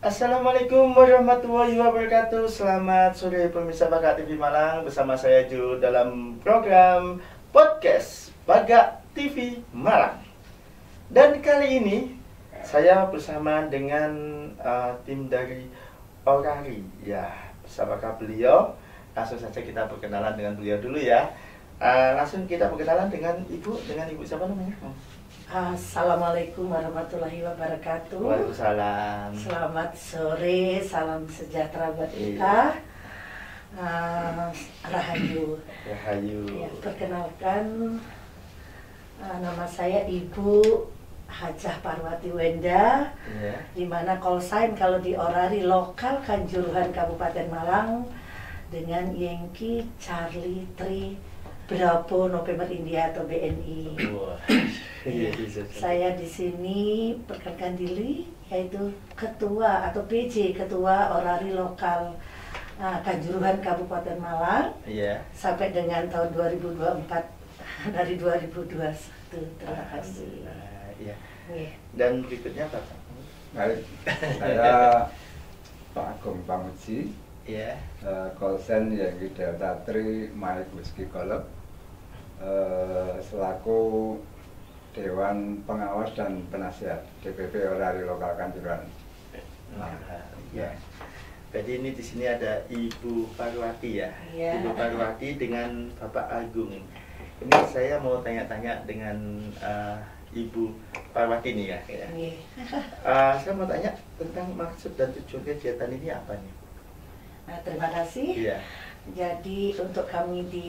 Assalamualaikum warahmatullahi wabarakatuh. Selamat sore pemirsa Baga TV Malang. Bersama saya Ju dalam program podcast Baga TV Malang. Dan kali ini saya bersama dengan tim dari Orari. Ya, bersama beliau. Langsung saja kita perkenalan dengan beliau dulu ya. Langsung kita perkenalan dengan ibu siapa namanya? Assalamualaikum warahmatullahi wabarakatuh. Waalaikumsalam. Selamat sore, salam sejahtera buat kita. Rahayu. Rahayu. Ya, perkenalkan, nama saya Ibu Hajah Parwati Wenda. Yeah. Dimana call sign kalau di Orari lokal Kanjuruhan Kabupaten Malang dengan Yankee Charlie Tri Bravo November India atau BNI. Wow. Ya, saya di sini perkenalkan diri, yaitu Ketua atau PJ Ketua Orari Lokal Kanjuruhan Kabupaten Malang. Yeah. Sampai dengan tahun 2024 dari 2021. Terima kasih. Ya. Yeah. Dan berikutnya Pak. Baik, saya Pak Agung Pamuji. Ya. Kolsen Yankee Delta Tri Mike Whiskey Golf, selaku Dewan Pengawas dan Penasihat DPP Orari Lokal Kanjuruhan. Ya. Jadi ini di sini ada Ibu Parwati ya. Ya. Ibu Parwati dengan Bapak Agung. Ini saya mau tanya-tanya dengan Ibu Parwati nih ya. Saya mau tanya tentang maksud dan tujuan kegiatan ini apa nih? Terima kasih. Iya. Jadi untuk kami di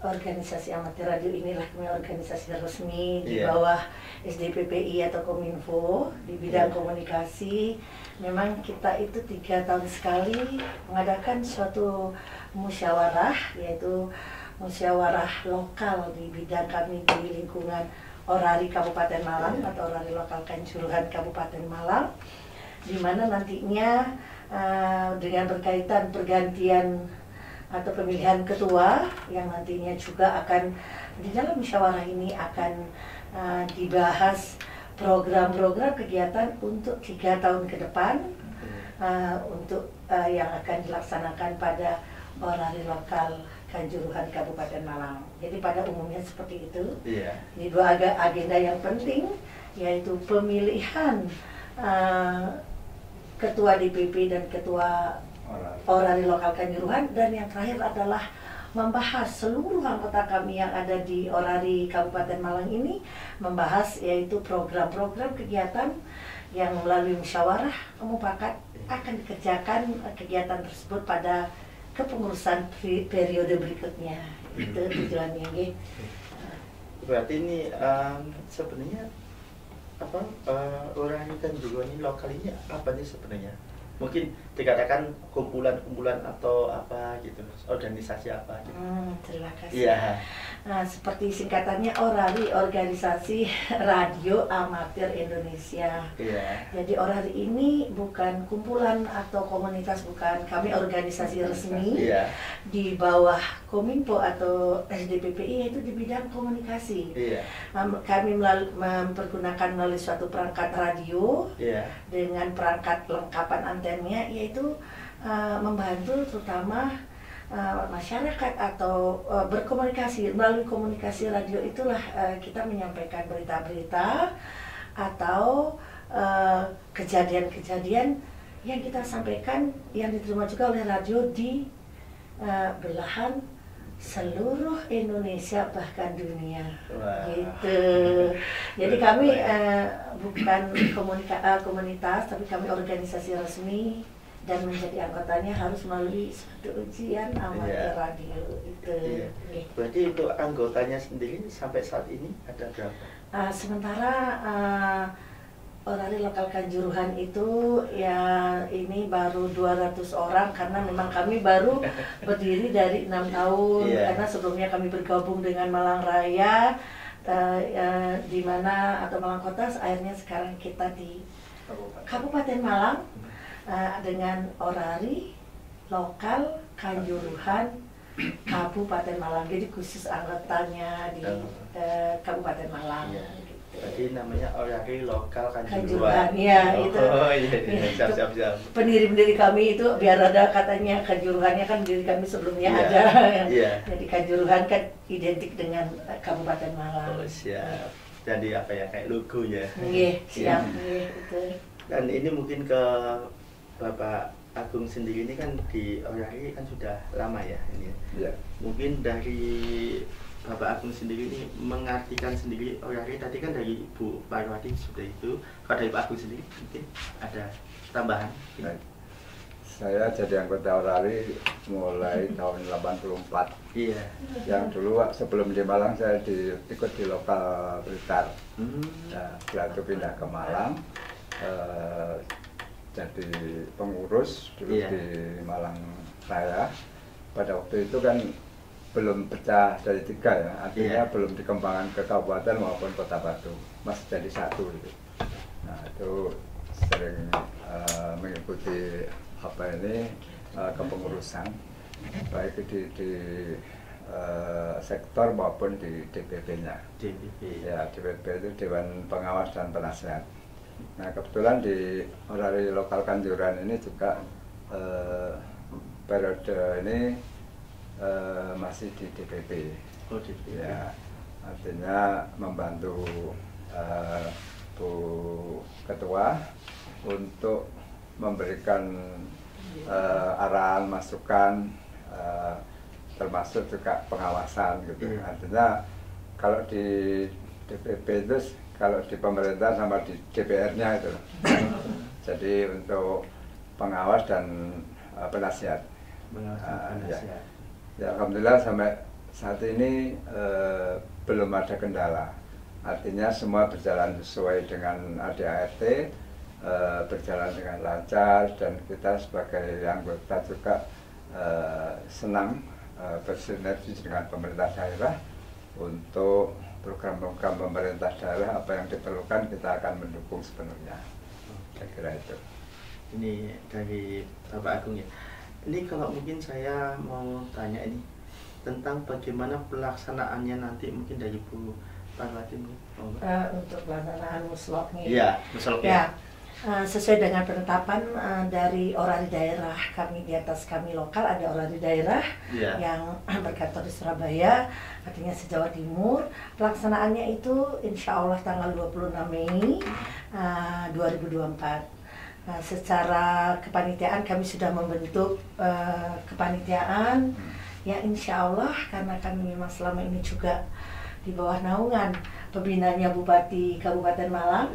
organisasi amatir radio inilah kami organisasi resmi di bawah SDPPI atau Kominfo di bidang komunikasi. Memang kita itu 3 tahun sekali mengadakan suatu musyawarah, yaitu musyawarah lokal di bidang kami di lingkungan Orari Kabupaten Malang atau Orari Lokal Kanjuruhan Kabupaten Malang, di mana nantinya dengan berkaitan pergantian atau pemilihan ketua yang nantinya juga akan di dalam musyawarah ini akan dibahas program-program kegiatan untuk 3 tahun ke depan untuk yang akan dilaksanakan pada Orari Lokal Kanjuruhan Kabupaten Malang. Jadi pada umumnya seperti itu. Iya. Ini 2 agenda yang penting, yaitu pemilihan Ketua DPP dan Ketua Orari Lokal Kanjuruhan, dan yang terakhir adalah membahas seluruh anggota kami yang ada di Orari Kabupaten Malang ini, membahas yaitu program-program kegiatan yang melalui musyawarah mufakat akan dikerjakan kegiatan tersebut pada kepengurusan periode berikutnya. Itu tujuannya. Berarti ini sebenarnya apa Orari Kanjuruhan ini lokal ini apa nih sebenarnya? Mungkin dikatakan kumpulan-kumpulan atau apa gitu, organisasi apa gitu. Terima kasih. Iya. Nah, seperti singkatannya Orari, Organisasi Radio Amatir Indonesia. Iya. Jadi Orari ini bukan kumpulan atau komunitas, bukan. Kami organisasi resmi di bawah Kominfo atau SDPPI, yaitu di bidang komunikasi. Iya. Kami mempergunakan melalui suatu perangkat radio dengan perangkat lengkapan antennya, yaitu membantu terutama masyarakat atau berkomunikasi. Melalui komunikasi radio itulah kita menyampaikan berita-berita atau kejadian-kejadian yang kita sampaikan, yang diterima juga oleh radio di belahan seluruh Indonesia bahkan dunia. Gitu. Jadi kami bukan komunitas, tapi kami organisasi resmi, dan menjadi anggotanya harus melalui suatu ujian amatir radio itu. Berarti untuk anggotanya sendiri sampai saat ini ada berapa? Sementara Orari Lokal Kanjuruhan itu ya ini baru 200 orang, karena memang kami baru berdiri dari 6 tahun. Karena sebelumnya kami bergabung dengan Malang Raya di mana atau Malang Kota, akhirnya sekarang kita di Kabupaten Malang dengan Orari Lokal Kanjuruhan Kabupaten Malang. Jadi khusus anggotanya di Kabupaten Malang. Jadi namanya Orari Lokal Kanjuruhan, ya itu. Oh iya, siap. Pendiri kami itu biar ada katanya Kanjuruhannya kan diri kami sebelumnya ada. Iya. Jadi Kanjuruhan kan identik dengan Kabupaten Malang. Oh siap. Jadi apa ya, kayak logo ya. Iya, siap. Itu. Dan ini mungkin ke Bapak Agung sendiri, ini kan di Orari kan sudah lama ya ini. Iya. Mungkin dari Bapak Agung sendiri ini mengartikan sendiri Orari, tadi kan dari Ibu Parwati sudah itu. Kalau dari Pak Agung sendiri mungkin ada tambahan? Baik. Saya jadi anggota Orari mulai tahun 84. Iya. Yang dulu sebelum di Malang saya ikut di lokal Blitar. Nah, setelah itu pindah ke Malang, jadi pengurus dulu di Malang Raya. Pada waktu itu kan belum pecah dari 3 ya, artinya belum dikembangkan ke kabupaten maupun kota Batu, masih jadi 1 gitu. Nah itu sering mengikuti kepengurusan baik di sektor maupun di DPP-nya. Ya, DPP itu Dewan Pengawas dan Penasehat. Nah kebetulan di Orari Lokal Kanjuruhan ini juga periode ini masih di DPP. Oh, DPP. Ya, artinya membantu Bu Ketua untuk memberikan arahan, masukan, termasuk juga pengawasan gitu. Artinya kalau di DPP itu, kalau di pemerintah sama di DPR-nya itu. Jadi untuk pengawas dan penasihat. Ya, alhamdulillah sampai saat ini belum ada kendala. Artinya semua berjalan sesuai dengan ADART, berjalan dengan lancar, dan kita sebagai anggota juga senang bersinergi dengan pemerintah daerah untuk program-program pemerintah daerah. Apa yang diperlukan kita akan mendukung sepenuhnya. Saya kira itu. Ini dari Bapak Agung ya. Ini kalau mungkin saya mau tanya ini tentang bagaimana pelaksanaannya nanti, mungkin dari Bu Parwati mungkin. Untuk pelaksanaan musloknya. Iya, musloknya. Ya, sesuai dengan penetapan dari orari daerah kami, di atas kami lokal ada orari daerah yang berkantor di Surabaya, artinya se-Jawa Timur. Pelaksanaannya itu insya Allah tanggal 26 Mei 2024. Secara kepanitiaan kami sudah membentuk kepanitiaan yang insya Allah, karena kami memang selama ini juga di bawah naungan pembinanya Bupati Kabupaten Malang,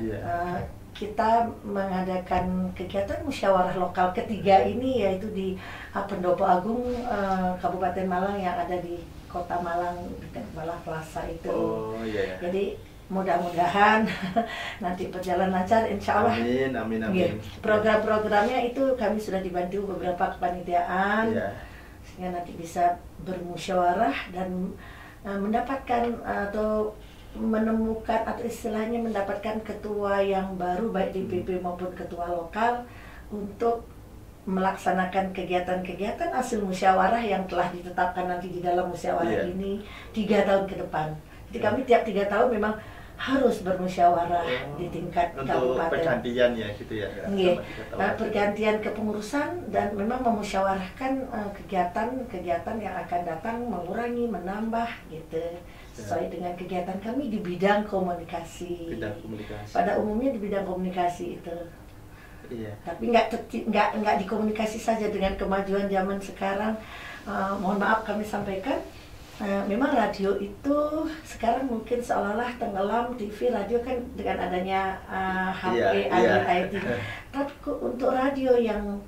kita mengadakan kegiatan musyawarah lokal ketiga ini, yaitu di Pendopo Agung Kabupaten Malang yang ada di Kota Malang, dekat Malang Plaza itu. Jadi mudah-mudahan nanti berjalan lancar, insya Allah. Amin. Program-programnya itu kami sudah dibantu beberapa kepanitiaan, sehingga nanti bisa bermusyawarah dan mendapatkan atau menemukan atau istilahnya mendapatkan ketua yang baru, baik di DPP maupun ketua lokal, untuk melaksanakan kegiatan-kegiatan hasil musyawarah yang telah ditetapkan nanti di dalam musyawarah ini 3 tahun ke depan. Jadi kami tiap 3 tahun memang harus bermusyawarah di tingkat kabupaten. Pergantian ya gitu ya. Pergantian kepengurusan, dan memang memusyawarahkan kegiatan-kegiatan yang akan datang, mengurangi, menambah gitu. Sesuai dengan kegiatan kami di bidang komunikasi. Pada umumnya di bidang komunikasi itu. Tapi nggak di komunikasi saja. Dengan kemajuan zaman sekarang, mohon maaf kami sampaikan, memang radio itu sekarang mungkin seolah-olah tenggelam. TV, radio kan dengan adanya HP, IT. Tapi untuk radio yang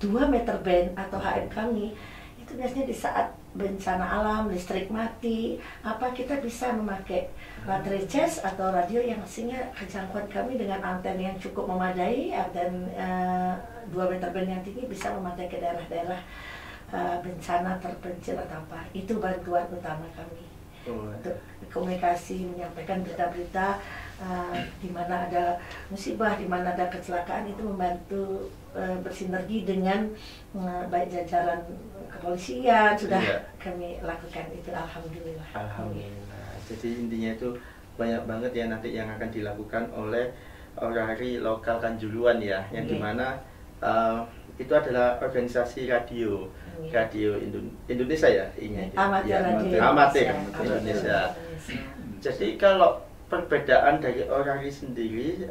2 meter band atau HM kami, itu biasanya di saat bencana alam, listrik mati, kita bisa memakai baterai cas atau radio yang sehingga kejangkauan kami dengan anten yang cukup memadai, dan 2 meter band yang tinggi bisa memadai ke daerah-daerah bencana terpencil atau apa. Itu bantuan utama kami untuk komunikasi, menyampaikan berita-berita di mana ada musibah, di mana ada kecelakaan, itu membantu bersinergi dengan baik jajaran kepolisian. Sudah kami lakukan itu, alhamdulillah. Alhamdulillah. Jadi intinya itu banyak banget ya nanti yang akan dilakukan oleh Orari Lokal Kanjuruhan ya, yang dimana itu adalah organisasi radio Indonesia ya, amatir Indonesia. Jadi kalau perbedaan dari Orari sendiri,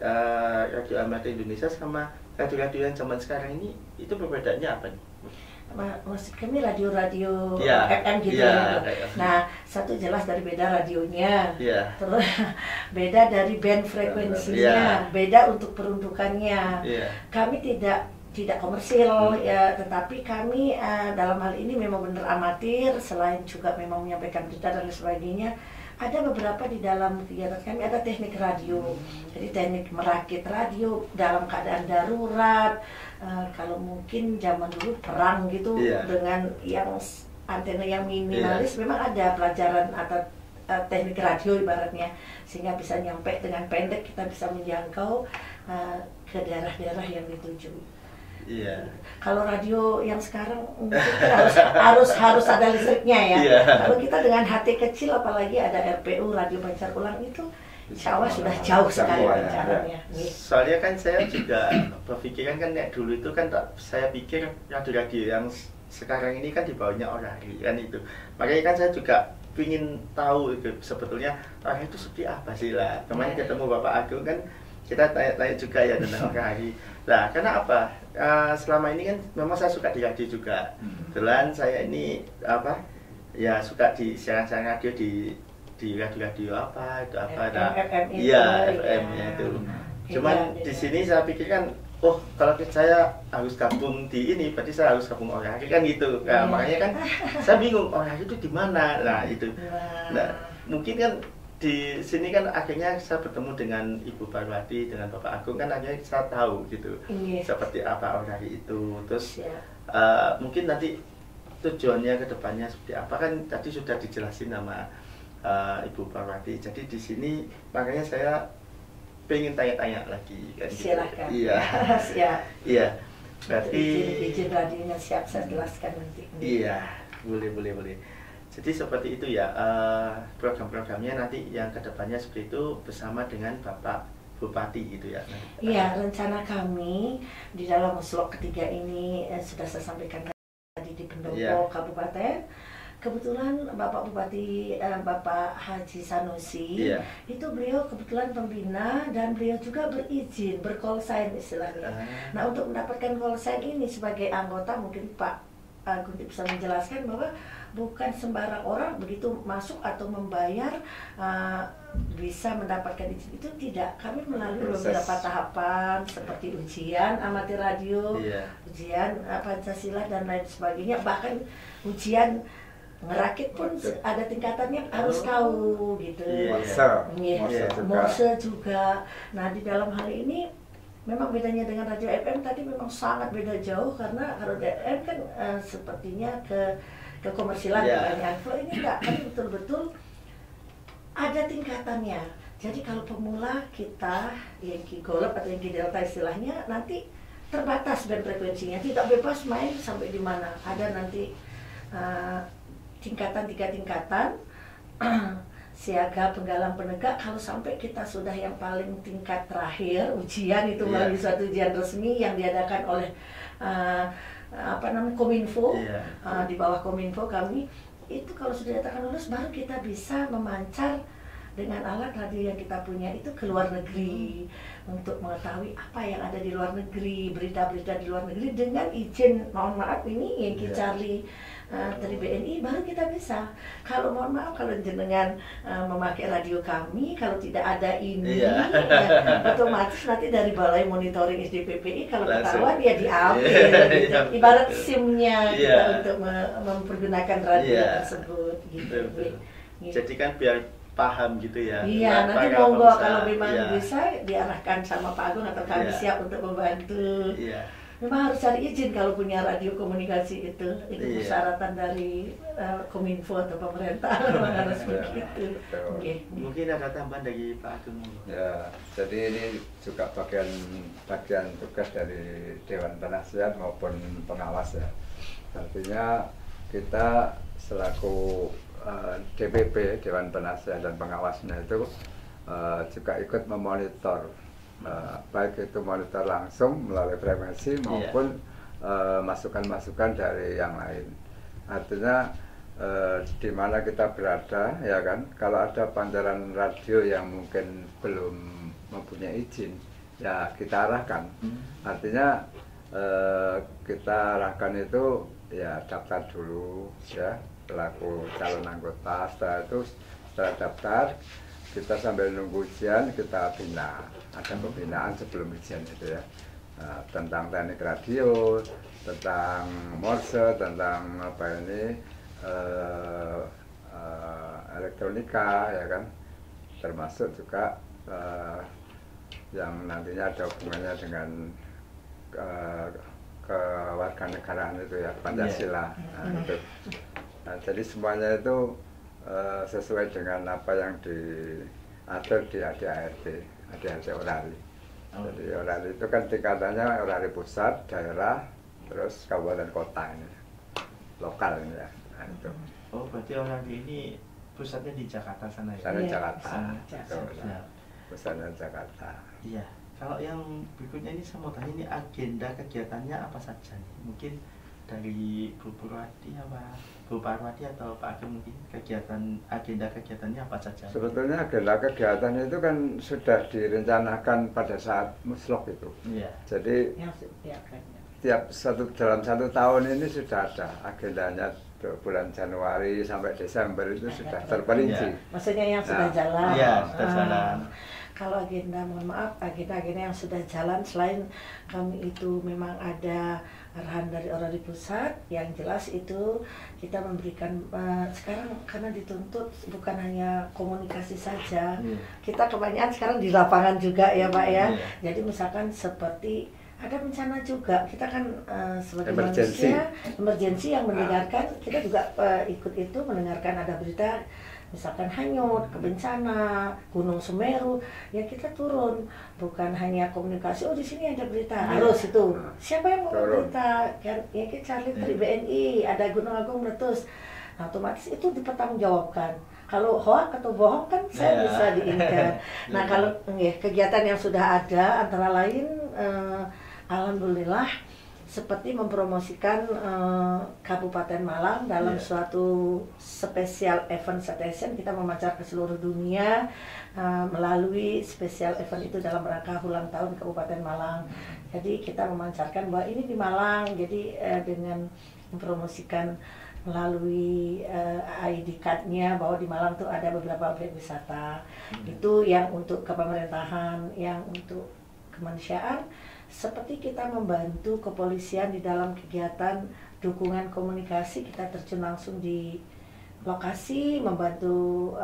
radio amatir Indonesia sama radio-radio yang zaman sekarang ini, itu perbedaannya apa nih? Maksud kami radio-radio FM gitu ya. Nah, satu jelas dari beda radionya, terus beda dari band frekuensinya, beda untuk peruntukannya. Kami tidak komersil ya, tetapi kami dalam hal ini memang benar amatir, selain juga memang menyampaikan berita dan sebagainya. Ada beberapa di dalam kegiatan kami ada teknik radio, jadi teknik merakit radio dalam keadaan darurat. Kalau mungkin zaman dulu perang gitu dengan yang antena yang minimalis, memang ada pelajaran atau teknik radio ibaratnya, sehingga bisa nyampe dengan pendek kita bisa menjangkau ke daerah-daerah yang dituju. Kalau radio yang sekarang mungkin harus ada listriknya ya. Kalau kita dengan HT kecil, apalagi ada RPU radio pancar ulang, itu insya Allah sudah jauh sekali rencananya. Soalnya kan saya juga berpikiran kan ya, dulu itu kan saya pikir radio-radio yang sekarang ini kan di bawahnya Orari kan itu. Makanya kan saya juga ingin tahu sebetulnya Orari itu seperti apa sih lah. Kemarin ketemu Bapak Agung kan, kita tanya juga ya tentang Orari. Nah, karena apa? Selama ini kan memang saya suka di radio juga. Kebetulan saya ini ya suka di siaran-siaran radio di radio-radio FM-nya itu. Cuman di sini saya pikirkan, kalau saya harus gabung di ini, berarti saya harus gabung Orari kan gitu. Nah, makanya kan saya bingung Orari itu di mana. Nah, itu. Nah, mungkin kan di sini kan akhirnya saya bertemu dengan Ibu Parwati, dengan Bapak Agung, kan akhirnya saya tahu gitu seperti apa Orari itu. Terus mungkin nanti tujuannya ke depannya seperti apa, kan tadi sudah dijelasin sama Ibu Parwati. Jadi di sini makanya saya pengen tanya-tanya lagi kan. Silakan. Gitu. Iya. Berarti izin radionya siap saya jelaskan nanti. Iya, boleh. Jadi seperti itu ya, program-programnya nanti yang kedepannya seperti itu bersama dengan Bapak Bupati gitu ya. Iya, rencana kami di dalam slot ketiga ini sudah saya sampaikan tadi di pendopo Kabupaten. Kebetulan Bapak Bupati, Bapak Haji Sanusi, itu beliau kebetulan pembina dan beliau juga berizin, bercall sign istilahnya. Nah, untuk mendapatkan call sign ini sebagai anggota, mungkin Pak Agung bisa menjelaskan bahwa bukan sembarang orang begitu masuk atau membayar bisa mendapatkan izin, itu tidak. Kami melalui beberapa tahapan seperti ujian amatir radio, ujian Pancasila dan lain sebagainya, bahkan ujian ngerakit pun ada tingkatannya, harus tahu gitu. Morse juga. Nah, di dalam hal ini memang bedanya dengan radio FM tadi memang sangat beda jauh, karena radio FM kan sepertinya ke komersilan kebanyakan. Kalau ini enggak, kan betul-betul ada tingkatannya. Jadi kalau pemula kita Yankee Golf atau Yankee Delta istilahnya, nanti terbatas band frekuensinya, tidak bebas main sampai di mana. Ada nanti tingkatan, 3 tingkatan. Siaga, penggalang, penegak. Kalau sampai kita sudah yang paling tingkat terakhir, ujian itu melalui suatu ujian resmi yang diadakan oleh Kominfo, di bawah Kominfo kami, itu kalau sudah dikatakan lulus, baru kita bisa memancar dengan alat radio yang kita punya itu ke luar negeri, untuk mengetahui apa yang ada di luar negeri, berita-berita di luar negeri dengan izin, mohon maaf ini Yankee Charlie dari BNI, baru kita bisa. Kalau mohon maaf, kalau jenengan memakai radio kami, kalau tidak ada ini, otomatis nanti dari Balai Monitoring SDPPI kalau ketahuan dia diambil, gitu. Ibarat SIM-nya kita untuk mempergunakan radio tersebut, gitu. Jadi kan biar paham gitu ya. Iya, nanti monggo kalau memang bisa diarahkan sama Pak Agung atau kami siap untuk membantu. Memang harus cari izin kalau punya radio komunikasi itu persyaratan dari Kominfo atau pemerintah, memang harus begitu. Mungkin ada tambahan dari Pak Agung. Ya, jadi ini juga bagian tugas dari Dewan Penasihat maupun pengawas ya. Artinya kita selaku DPP, Dewan Penasihat dan Pengawasnya itu juga ikut memonitor, baik itu monitor langsung melalui frekuensi maupun masukan-masukan dari yang lain. Artinya di mana kita berada, ya kan, kalau ada pancaran radio yang mungkin belum mempunyai izin, ya kita arahkan. Artinya kita arahkan itu ya daftar dulu ya pelaku calon anggota. Setelah daftar, kita sambil nunggu ujian kita bina, ada pembinaan sebelum ujian itu ya, tentang teknik radio, tentang morse, tentang apa ini elektronika, ya kan, termasuk juga yang nantinya ada hubungannya dengan kewarganegaraan itu ya, Pancasila. Itu. Nah, jadi semuanya itu sesuai dengan apa yang diatur di ADART Orali. Jadi Orali itu kan tingkatannya Orali pusat, daerah, terus kabupaten kota ini, lokal ini ya. Nah, itu. Oh, berarti Orali ini pusatnya di Jakarta sana ya? Sana Jakarta. Pusatnya Jakarta. Iya. Kalau yang berikutnya ini saya mau tanya, ini agenda kegiatannya apa saja nih? Mungkin dari Bu Purwati apa Bu Parwati atau Pak Ageng, mungkin agenda kegiatannya apa saja? Sebetulnya agenda kegiatan itu kan sudah direncanakan pada saat muslok itu. Iya. Jadi dalam satu tahun ini sudah ada agendanya, bulan Januari sampai Desember itu sudah terperinci. Ya. Maksudnya yang sudah jalan. Iya, sudah jalan. Kalau agenda, mohon maaf, agenda-agenda yang sudah jalan, selain kami itu memang ada arahan dari Orali Pusat, yang jelas itu kita memberikan, sekarang karena dituntut bukan hanya komunikasi saja, kita kebanyakan sekarang di lapangan juga ya Pak ya. Jadi misalkan seperti ada bencana juga, kita kan sebagai manusia emergensi yang mendengarkan, kita juga ikut itu mendengarkan ada berita misalkan hanyut, kebencana, Gunung Semeru, ya kita turun, bukan hanya komunikasi. Oh di sini ada berita, harus itu. Siapa yang mau berita? Ya kita cari dari BNI, ada Gunung Agung meletus. Nah, otomatis itu dipertanggungjawabkan. Kalau hoak atau bohong kan saya bisa diingat. Nah kalau kegiatan yang sudah ada antara lain, alhamdulillah, seperti mempromosikan Kabupaten Malang dalam suatu spesial event station. Kita memancar ke seluruh dunia melalui spesial event itu dalam rangka ulang tahun Kabupaten Malang. Jadi kita memancarkan bahwa ini di Malang, jadi dengan mempromosikan melalui ID card-nya bahwa di Malang tuh ada beberapa objek wisata. Itu yang untuk kepemerintahan, yang untuk kemanusiaan. Seperti kita membantu kepolisian di dalam kegiatan dukungan komunikasi, kita terjun langsung di lokasi, membantu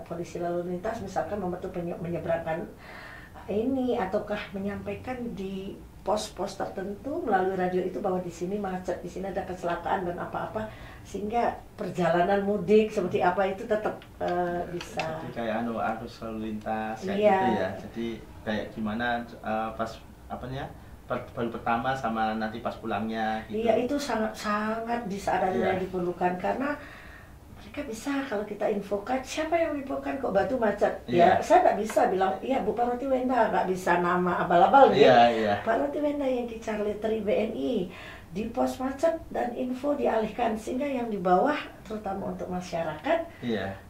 polisi lalu lintas, misalkan membantu menyeberangkan ini, ataukah menyampaikan di pos-pos tertentu melalui radio itu bahwa di sini macet, di sini ada kecelakaan dan apa-apa, sehingga perjalanan mudik seperti apa itu tetap bisa. Jadi kayak arus lalu lintas kayak gitu ya. Jadi kayak gimana pas baru pertama sama nanti pas pulangnya gitu. Iya, itu sangat di saat ada yang diperlukan, karena mereka bisa, kalau kita infokan, siapa yang infokan kok Batu macet? Ya saya nggak bisa bilang, iya Bu Parwati Wenda, nggak bisa nama abal-abal gitu. Parwati Wenda yang di Charletri BNI di pos macet, dan info dialihkan sehingga yang di bawah, terutama untuk masyarakat,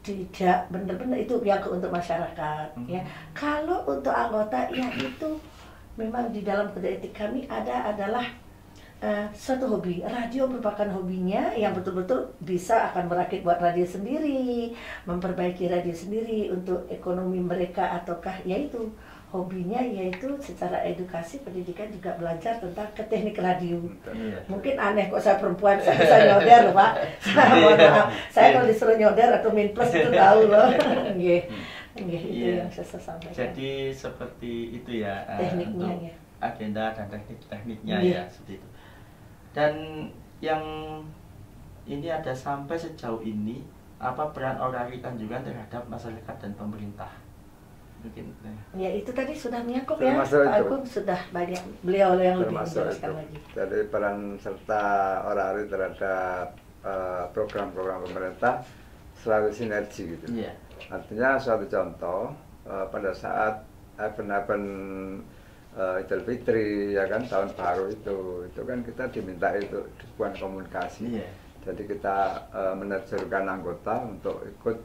tidak benar-benar itu yang untuk masyarakat. Ya, kalau untuk anggota, ya itu memang di dalam kode etik kami adalah suatu hobi. Radio merupakan hobinya yang betul-betul bisa akan merakit buat radio sendiri, memperbaiki radio sendiri untuk ekonomi mereka, ataukah yaitu hobinya yaitu secara edukasi pendidikan juga belajar tentang teknik radio. Mungkin aneh kok saya perempuan saya bisa nyoder Pak. Maaf, saya kalau disuruh nyoder atau min plus itu tahu loh. Itu yang saya sampaikan. Jadi seperti itu ya, tekniknya untuk agenda dan tekniknya ya seperti itu. Dan yang ini ada sampai sejauh ini, apa peran Orali Tanjungan terhadap masyarakat dan pemerintah? Mungkin ya itu tadi sudah menyangkut ya, Pak Agung sudah banyak, beliau yang lebih menjelaskan lagi. Jadi peran serta Orali terhadap program-program pemerintah selalu sinergi gitu. Artinya suatu contoh, pada saat event-event Idul Fitri ya kan, tahun baru itu kan kita diminta itu dukungan komunikasi. Jadi kita menerjunkan anggota untuk ikut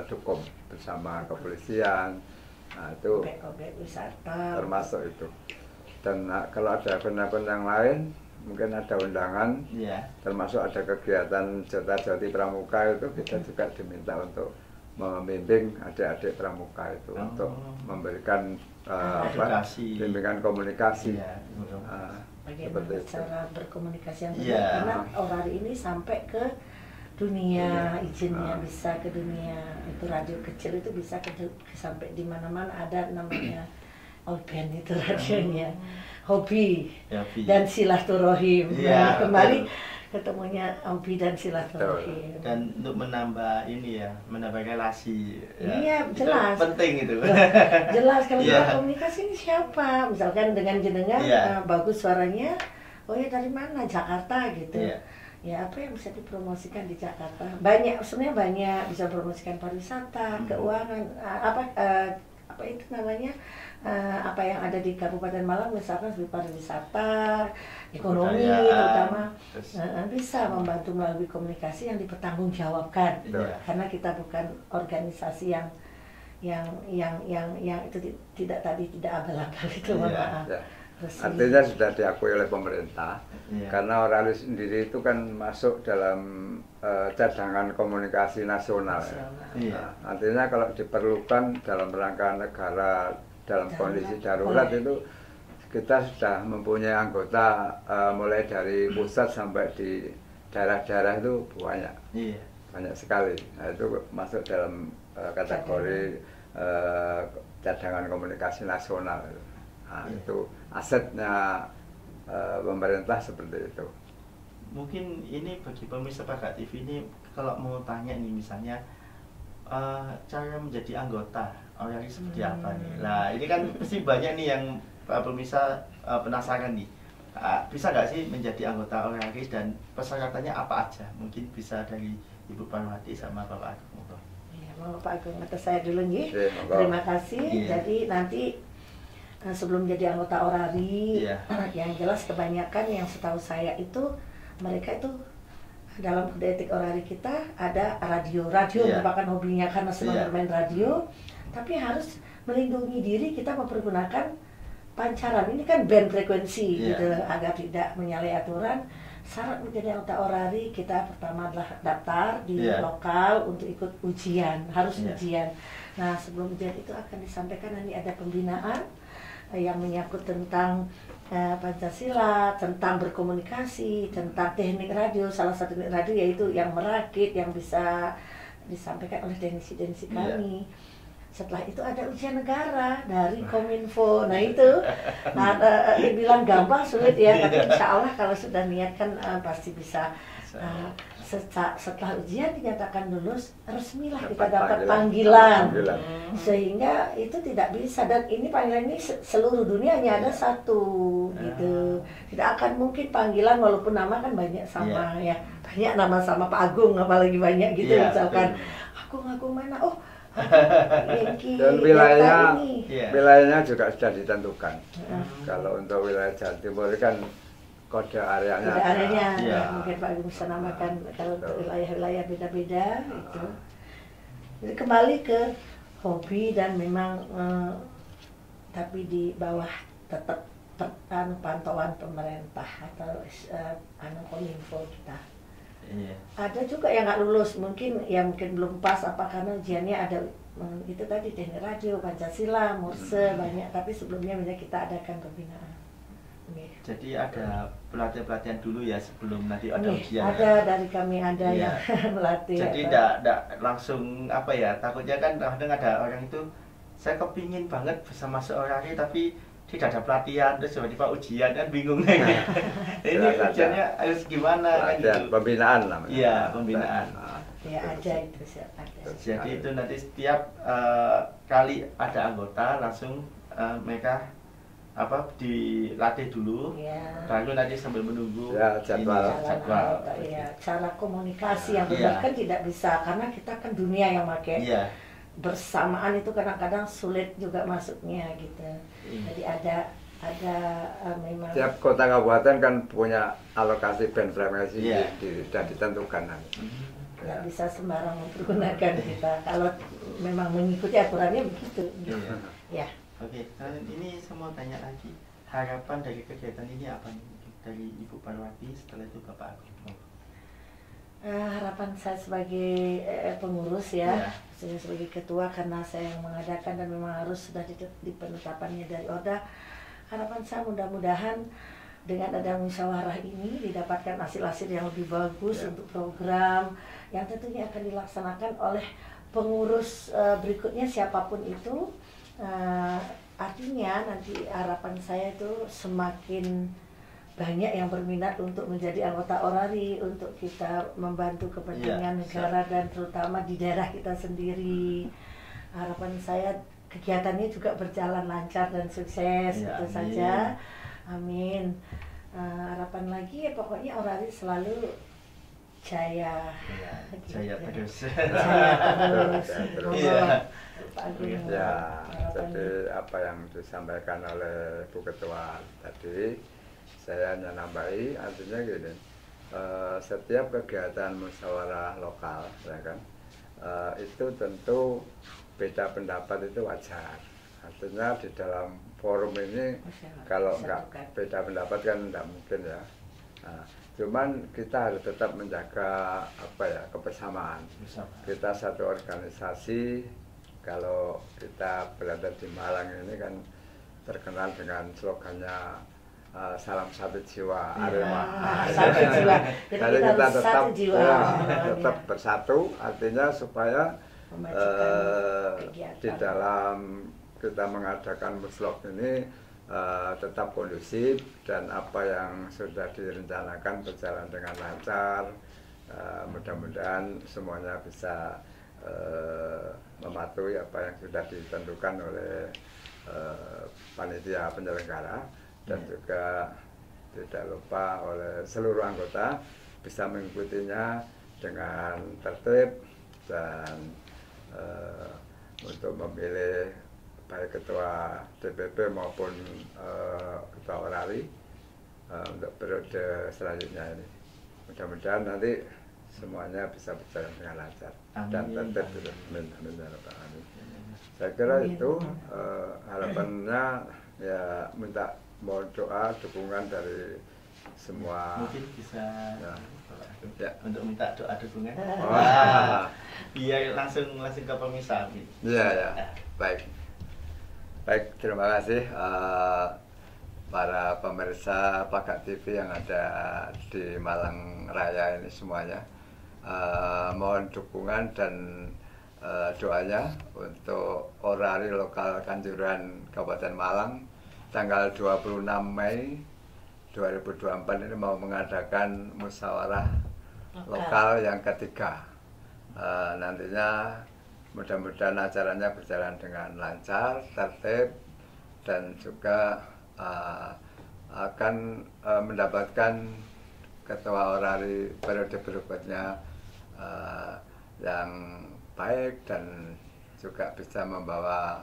dukung bersama kepolisian. Nah, itu objek wisata termasuk itu. Dan kalau ada event-event yang lain, mungkin ada undangan, termasuk ada kegiatan Jota-Joti Pramuka itu kita juga diminta untuk membimbing adik-adik pramuka itu untuk memberikan bimbingan komunikasi. Bagaimana cara berkomunikasi yang benar, karena orari ini sampai ke dunia, izinnya bisa ke dunia, itu radio kecil itu bisa sampai di mana-mana, ada namanya Olben itu radionya, hobi dan silaturahim. Nah, kembali ketemunya hobi dan silaturahim. Dan untuk menambah ini ya, menambah relasi. Iya, jelas. Itu penting itu. Jelas kalau kita komunikasi ini siapa, misalkan dengan jenengan bagus suaranya, oh ya dari mana, Jakarta gitu. Ya apa yang bisa dipromosikan di Jakarta? Banyak, sebenarnya banyak, bisa promosikan pariwisata, keuangan, apa itu namanya, apa yang ada di Kabupaten Malang misalkan seperti pariwisata, ekonomi terutama, bisa membantu melalui komunikasi yang dipertanggungjawabkan. Karena kita bukan organisasi yang itu tidak abal-abal itu, maaf. Artinya sudah diakui oleh pemerintah, karena orali sendiri itu kan masuk dalam cadangan komunikasi nasional. Artinya kalau diperlukan dalam rangka negara dalam kondisi darurat itu kita sudah mempunyai anggota mulai dari pusat sampai di daerah-daerah itu banyak sekali. Nah, itu masuk dalam kategori cadangan komunikasi nasional. Nah, itu asetnya pemerintah seperti itu. Mungkin ini bagi pemirsa Baga TV ini kalau mau tanya nih misalnya cara menjadi anggota orari seperti apa nih. Nah ini kan pasti banyak nih yang pemirsa penasaran nih. Bisa nggak sih menjadi anggota orari dan persyaratannya apa aja? Mungkin bisa dari Ibu Parwati sama Bapak Agung. Ya, mau Pak Agung atas saya dulu nih. Terima kasih. Jadi nanti sebelum jadi anggota orari, yang jelas kebanyakan yang setahu saya itu mereka itu dalam kode etik orari kita ada radio merupakan hobinya karena senang bermain radio, tapi harus melindungi diri kita mempergunakan pancaran, ini kan band frekuensi gitu, agar tidak menyalahi aturan. Syarat menjadi anggota orari kita pertama adalah daftar di lokal untuk ikut ujian, harus ujian. Nah sebelum ujian itu akan disampaikan nanti ada pembinaan yang menyangkut tentang Pancasila, tentang berkomunikasi, tentang teknik radio. Salah satu teknik radio yaitu yang merakit, yang bisa disampaikan oleh teknisi kami. Setelah itu ada ujian negara dari Kominfo. Nah itu dibilang gampang sulit ya, tapi insya Allah kalau sudah niat kan pasti bisa. Setelah ujian dinyatakan lulus, resmilah kita dapat panggilan. Sehingga itu tidak bisa, dan ini panggilan ini seluruh dunia hanya ada satu gitu. Tidak akan mungkin panggilan walaupun nama kan banyak sama ya. Banyak nama sama Pak Agung apalagi banyak gitu misalkan. Agung mana? Oh, dan wilayahnya juga sudah ditentukan. Kalau untuk wilayah Jawa Timur kan kode areanya. Mungkin Pak Agung bisa namakan kalau untuk wilayah-wilayah beda-beda itu. Jadi kembali ke hobi dan memang tapi di bawah tetap pantauan pemerintah atau Kominfo kita. Ada juga yang nggak lulus, mungkin belum pas apa karena ujiannya ada itu tadi teknik radio, Pancasila, Morse banyak, tapi sebelumnya kita adakan pembinaan. Jadi ada pelatihan dulu ya sebelum nanti ada ujian. Ada dari kami yang melatih. Jadi tidak langsung apa ya, takutnya kan kadang ada orang itu saya kepingin banget bisa masuk orari tapi tidak ada pelatihan, terus tiba-tiba ujian kan bingung nih. Ini ujiannya harus gimana kan gitu. Pembinaan namanya. Iya, pembinaan. Ya ada itu siapa. Jadi itu nanti setiap kali ada anggota langsung mereka dilatih dulu, baru nanti sambil menunggu jadwal. Cara komunikasi yang benar kan tidak bisa karena kita kan dunia yang pakai. bersamaan itu kadang-kadang sulit juga masuknya gitu. Jadi ada memang tiap kota kabupaten kan punya alokasi band frekuensi sudah ditentukan. Nggak bisa sembarang mempergunakan kita kalau memang mengikuti aturannya begitu. Ya. Oke, ini saya mau tanya lagi, harapan dari kegiatan ini apa nih dari Ibu Parwati, setelah itu Bapak Agung? Harapan saya sebagai pengurus ya, saya sebagai ketua karena saya yang mengadakan dan memang harus sudah di penetapannya dari Oda. Harapan saya mudah-mudahan dengan ada musyawarah ini didapatkan hasil-hasil yang lebih bagus untuk program yang tentunya akan dilaksanakan oleh pengurus berikutnya siapapun itu. Artinya nanti harapan saya itu semakin banyak yang berminat untuk menjadi anggota Orari untuk kita membantu kepentingan negara dan terutama di daerah kita sendiri. Harapan saya kegiatannya juga berjalan lancar dan sukses itu saja. Amin. Harapan lagi ya pokoknya Orari selalu jaya. Jaya terus. Jaya terus. Ya, jadi apa yang disampaikan oleh Bu Ketua tadi saya hanya nambahi, artinya gini, setiap kegiatan musyawarah lokal, ya kan, itu tentu beda pendapat itu wajar. Artinya di dalam forum ini kalau nggak beda pendapat kan nggak mungkin ya. Nah, cuman kita harus tetap menjaga apa ya kebersamaan. Kita satu organisasi. Kalau kita berada di Malang ini kan terkenal dengan slogannya salam satu jiwa Arema. Satu jiwa. Jadi kita tetap bersatu, artinya supaya di dalam kita mengadakan muslok ini tetap kondusif dan apa yang sudah direncanakan berjalan dengan lancar. Mudah-mudahan semuanya bisa mematuhi apa yang sudah ditentukan oleh panitia penyelenggara dan juga tidak lupa oleh seluruh anggota bisa mengikutinya dengan tertib dan untuk memilih baik ketua DPP maupun ketua Orari untuk periode selanjutnya ini. Mudah-mudahan nanti semuanya bisa berjalan dengan lancar dan tertib. Amin. Saya kira itu harapannya ya mohon doa dukungan dari semua. Mungkin bisa untuk minta doa dukungan. Biar langsung ke pemirsa. Iya. Baik, terima kasih para pemirsa Pagak TV yang ada di Malang Raya ini semuanya. Mohon dukungan dan doanya untuk Orari Lokal Kanjuruhan Kabupaten Malang tanggal 26 Mei 2024 ini mau mengadakan musyawarah lokal yang ketiga. Nantinya mudah-mudahan acaranya berjalan dengan lancar, tertib dan juga akan mendapatkan ketua Orari periode berikutnya yang baik dan juga bisa membawa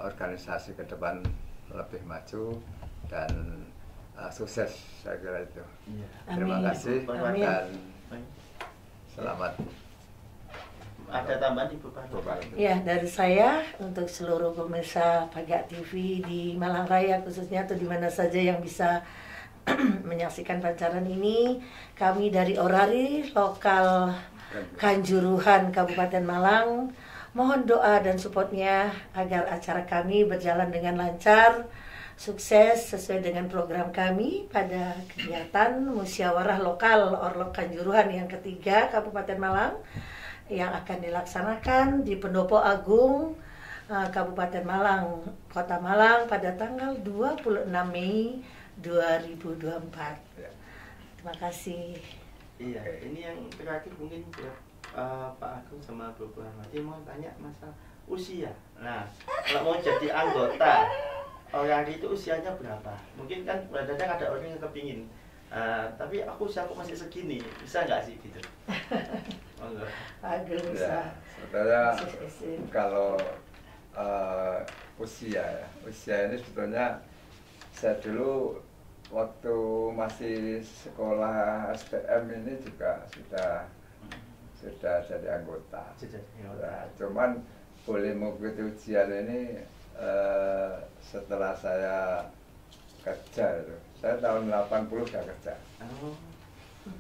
organisasi ke depan lebih maju dan sukses, saya kira itu. Terima kasih dan selamat. Ada tambahan Ibu Parwati? Ya, dari saya untuk seluruh pemirsa Pagak TV di Malang Raya khususnya atau di mana saja yang bisa menyaksikan pancaran ini, kami dari Orari Lokal Kanjuruhan Kabupaten Malang mohon doa dan supportnya agar acara kami berjalan dengan lancar, sukses sesuai dengan program kami pada kegiatan musyawarah lokal Orlok Kanjuruhan yang ketiga Kabupaten Malang yang akan dilaksanakan di Pendopo Agung Kabupaten Malang, Kota Malang pada tanggal 26 Mei 2024. Terima kasih. Iya, ini yang terakhir mungkin buat Pak Agung sama Bu Parwati mau tanya masalah usia. Nah, kalau mau jadi anggota Orari itu usianya berapa? Mungkin kan kadang ada orang yang kepingin, tapi usia aku masih segini, bisa nggak sih gitu? Agil Ya, bisa. sebetulnya SSC. kalau usia ini sebetulnya saya dulu waktu masih sekolah STM ini juga sudah jadi anggota. Ya, cuman boleh mengikuti ujian ini setelah saya kerja itu. Saya tahun 80 sudah kerja.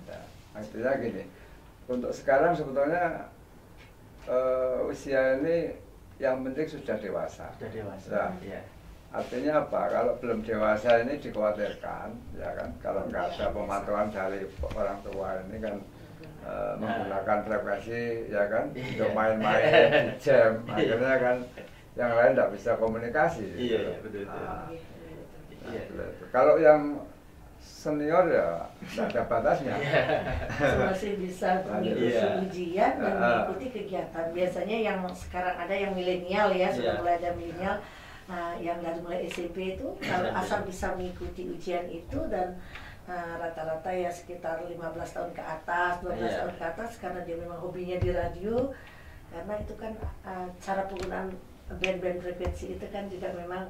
Ya, artinya gini, untuk sekarang sebetulnya usia ini yang penting sudah dewasa. Ya. Artinya apa? Kalau belum dewasa ini dikhawatirkan, ya kan? Kalau nggak ada pemantauan dari orang tua ini kan menggunakan frekuensi, ya kan? Untuk main-main di jam, akhirnya kan yang lain nggak bisa komunikasi. Iya, betul. Kalau yang senior ya nggak ada batasnya. Masih bisa mengikuti ujian dan mengikuti kegiatan. Biasanya yang sekarang ada yang milenial ya, sudah mulai ada milenial. Nah, yang dari mulai SMP itu kalau asal bisa mengikuti ujian itu dan rata-rata ya sekitar 15 tahun ke atas, 12 tahun ke atas karena dia memang hobinya di radio. Karena itu kan cara penggunaan band-band frekuensi itu kan juga memang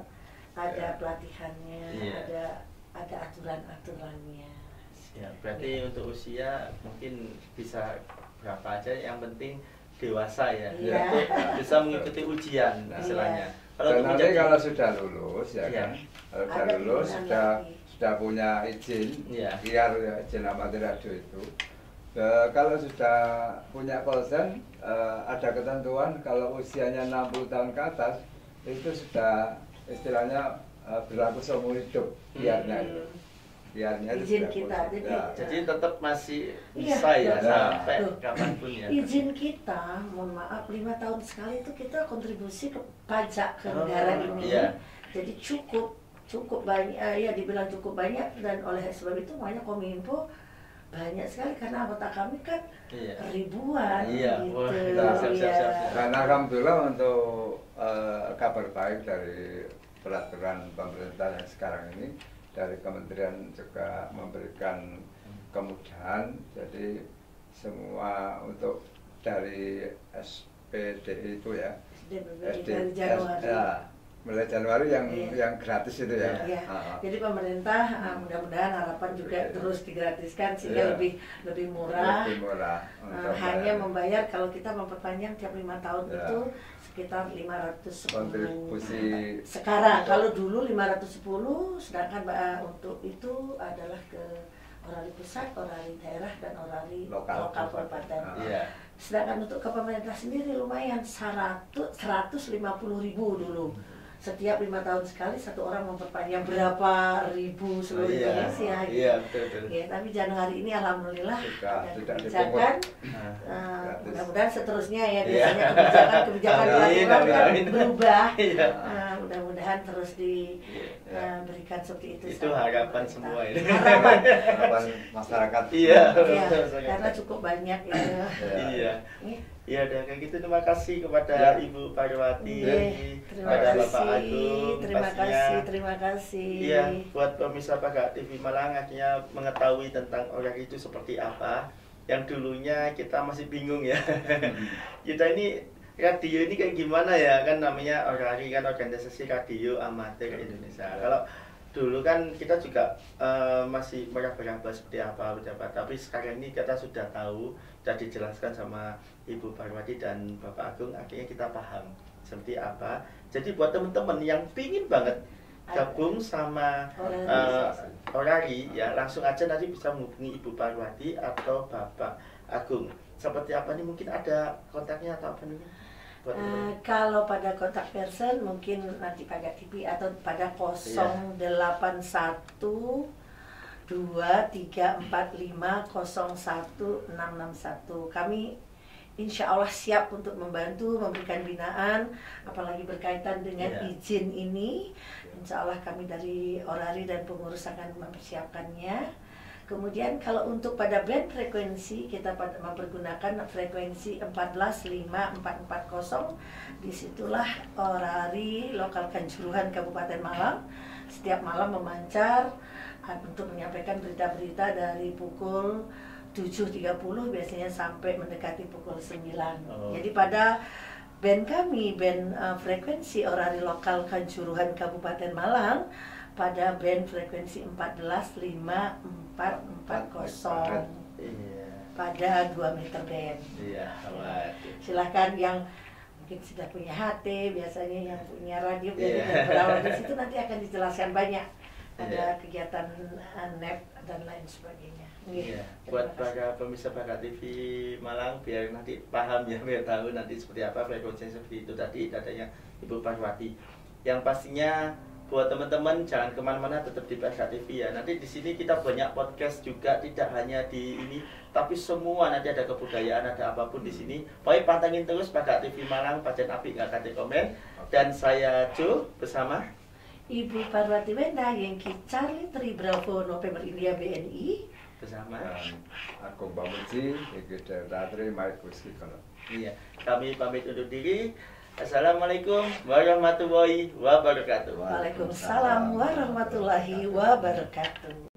ada pelatihannya, ada aturan-aturannya. Ya, berarti untuk usia mungkin bisa berapa aja, yang penting dewasa ya, untuk bisa mengikuti ujian istilahnya. Dan nanti kalau sudah lulus ya kan, kalau sudah lulus sudah punya izin, IAR ya, izin amatir radio itu. Kalau sudah punya konsen, ada ketentuan kalau usianya 60 tahun ke atas itu sudah istilahnya berlaku seumur hidup IAR-nya itu. IAR-nya itu izin kita, jadi tetap masih bisa ya sampai kapanpun ya. Izin kita, mohon maaf, 5 tahun sekali itu kita kontribusi ke pajak ke negara ini. Jadi cukup banyak, ya dibilang cukup banyak, dan oleh sebab itu makanya Kominfo banyak sekali karena anggota kami kan ribuan gitu. Dan alhamdulillah untuk kabar baik dari peraturan pemerintah yang sekarang ini, dari kementerian juga memberikan kemudahan, jadi semua untuk dari SPDI itu ya, dari Januari. Mulai Januari yang gratis itu ya. Jadi pemerintah mudah-mudahan harapan juga terus digratiskan sehingga lebih murah. Lebih murah. Hanya membayar kalau kita memperpanjang tiap 5 tahun itu sekitar 510 kontribusi. Sekarang kalau dulu 510, sedangkan untuk itu adalah ke orari pusat, orari daerah, dan orari lokal kabupaten. Sedangkan untuk ke pemerintah sendiri lumayan 150.000 dulu. Setiap 5 tahun sekali satu orang memperpanjang berapa ribu seluruh Indonesia. Betul. Ya, tapi Januari ini alhamdulillah ada kebijakan. Mudah-mudahan seterusnya ya, biasanya kebijakan kan berubah. Mudah-mudahan terus diberikan seperti itu. Itu harapan semua ini. Harapan masyarakat. Karena cukup banyak ya. Iya, dan kayak gitu. Terima kasih kepada Ibu Parwati, kepada Bapak Agung, terima kasih. Iya, buat pemirsa Bagak TV Malang akhirnya mengetahui tentang orari itu seperti apa. Yang dulunya kita masih bingung ya. Kita ini radio ini kayak gimana ya, kan namanya orari kan organisasi radio amatir Indonesia. Kalau dulu kan kita juga masih meraba-raba seperti apa, tapi sekarang ini kita sudah tahu, sudah dijelaskan sama Ibu Parwati dan Bapak Agung, akhirnya kita paham seperti apa. Jadi buat teman-teman yang pingin banget gabung sama orari ya, langsung aja nanti bisa menghubungi Ibu Parwati atau Bapak Agung. Seperti apa nih, mungkin ada kontaknya atau apa nih? Kalau pada kontak person mungkin nanti pakai TV atau pada 081 2345 01661. Kami insya Allah siap untuk membantu, memberikan binaan, apalagi berkaitan dengan izin ini. Insya Allah kami dari orari dan pengurus akan mempersiapkannya. Kemudian kalau untuk pada band frekuensi, kita mempergunakan frekuensi 145440. Disitulah orari lokal Kanjuruhan Kabupaten Malang setiap malam memancar untuk menyampaikan berita-berita dari pukul 7.30 biasanya sampai mendekati pukul 9. Oh. Jadi pada band kami, band frekuensi orari lokal Kanjuruhan Kabupaten Malang, pada band frekuensi 145440 Iya. pada 2 meter band. Iya, waduh. Silahkan yang mungkin sudah punya HT, biasanya yang punya radio, Iya. dan berawal di situ nanti akan dijelaskan banyak. Iya. Ada kegiatan NEP dan lain sebagainya. Iya, Terima buat kasih. para pemirsa Bakat TV Malang biar nanti paham ya, biar tahu nanti seperti apa frekuensi seperti itu tadi katanya Ibu Parwati. Yang pastinya buat teman-teman jangan kemana-mana, tetap di Bakat TV ya. Nanti di sini kita banyak podcast juga, tidak hanya di ini, tapi semua nanti ada kebudayaan, ada apapun di sini. Pokoknya pantengin terus Bakat TV Malang, pancen apik nggak kate komen. Dan saya Jo bersama Ibu Parwati Wenda, Yankee Charlie Tri Bravo November India BNI. bersama. Dan aku Mbak Muji, Ikut Datri, Mike Kuski Kalau. Iya, kami pamit undur diri. Assalamualaikum warahmatullahi wabarakatuh. Waalaikumsalam warahmatullahi wabarakatuh.